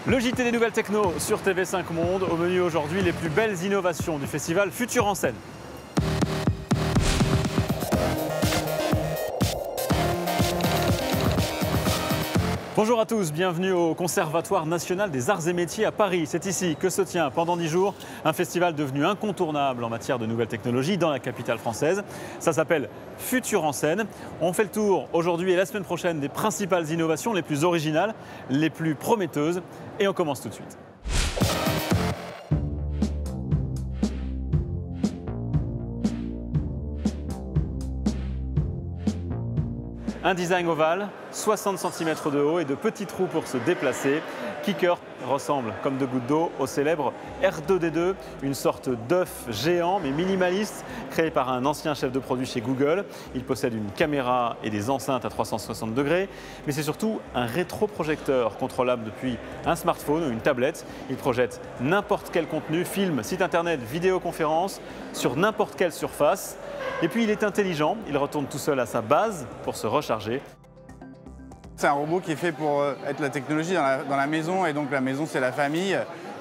Le JT des nouvelles techno sur TV5 Monde. Au menu aujourd'hui, les plus belles innovations du festival Futur en scène. Bonjour à tous, bienvenue au Conservatoire national des arts et métiers à Paris. C'est ici que se tient pendant 10 jours un festival devenu incontournable en matière de nouvelles technologies dans la capitale française. Ça s'appelle Futur en scène. On fait le tour aujourd'hui et la semaine prochaine des principales innovations les plus originales, les plus prometteuses. Et on commence tout de suite. Un design ovale, 60 cm de haut et de petits trous pour se déplacer. Kicker ressemble comme deux gouttes d'eau au célèbre R2D2, une sorte d'œuf géant mais minimaliste créé par un ancien chef de produit chez Google. Il possède une caméra et des enceintes à 360 degrés, mais c'est surtout un rétroprojecteur contrôlable depuis un smartphone ou une tablette. Il projette n'importe quel contenu, film, site internet, vidéoconférence, sur n'importe quelle surface. Et puis il est intelligent, il retourne tout seul à sa base pour se recharger. C'est un robot qui est fait pour être la technologie dans la maison, et donc la maison c'est la famille.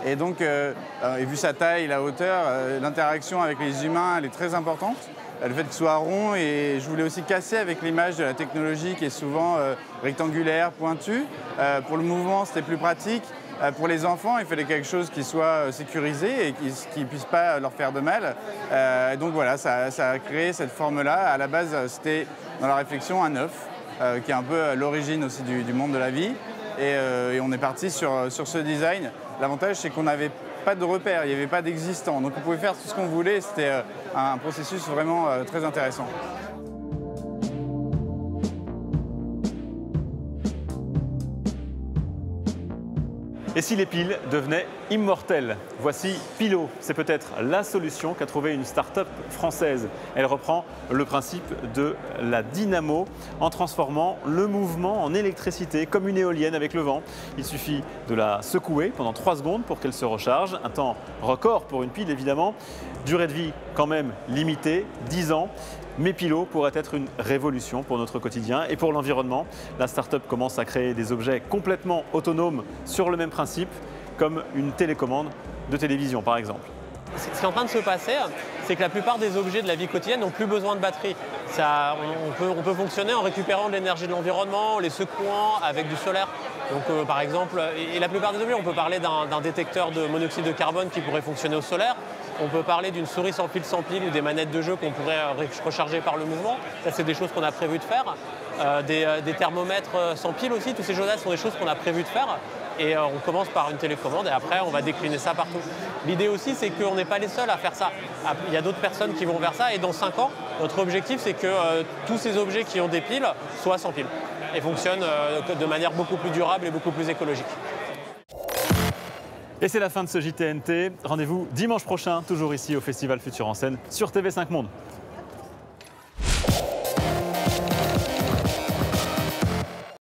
Et donc, et vu sa taille, la hauteur, l'interaction avec les humains, elle est très importante. Le fait qu'il soit rond, et je voulais aussi casser avec l'image de la technologie qui est souvent rectangulaire, pointue. Pour le mouvement, c'était plus pratique. Pour les enfants, il fallait quelque chose qui soit sécurisé et qui ne puisse pas leur faire de mal. Et donc voilà, ça a créé cette forme-là. À la base, c'était dans la réflexion un œuf, qui est un peu l'origine aussi du monde de la vie. Et on est parti sur ce design. L'avantage, c'est qu'on n'avait pas de repères, il n'y avait pas d'existant. Donc on pouvait faire tout ce qu'on voulait. C'était un processus vraiment très intéressant. Et si les piles devenaient immortelles? Voici Pilo. C'est peut-être la solution qu'a trouvée une start-up française. Elle reprend le principe de la dynamo en transformant le mouvement en électricité comme une éolienne avec le vent. Il suffit de la secouer pendant 3 secondes pour qu'elle se recharge. Un temps record pour une pile évidemment. Durée de vie quand même limitée, 10 ans. Mais Pilo pourrait être une révolution pour notre quotidien et pour l'environnement. La start-up commence à créer des objets complètement autonomes sur le même principe, comme une télécommande de télévision par exemple. Ce qui est en train de se passer, c'est que la plupart des objets de la vie quotidienne n'ont plus besoin de batterie. On peut fonctionner en récupérant de l'énergie de l'environnement, les secouant avec du solaire. Donc par exemple, et la plupart des objets, on peut parler d'un détecteur de monoxyde de carbone qui pourrait fonctionner au solaire. On peut parler d'une souris sans fil ou des manettes de jeu qu'on pourrait recharger par le mouvement. Ça, c'est des choses qu'on a prévu de faire. Des thermomètres sans pile aussi, toutes ces choses-là sont des choses qu'on a prévu de faire. Et on commence par une télécommande et après, on va décliner ça partout. L'idée aussi, c'est qu'on n'est pas les seuls à faire ça. Il y a d'autres personnes qui vont vers ça et dans 5 ans, notre objectif, c'est que tous ces objets qui ont des piles soient sans piles et fonctionnent de manière beaucoup plus durable et beaucoup plus écologique. Et c'est la fin de ce JTNT. Rendez-vous dimanche prochain, toujours ici au Festival Futur en scène sur TV5 Monde.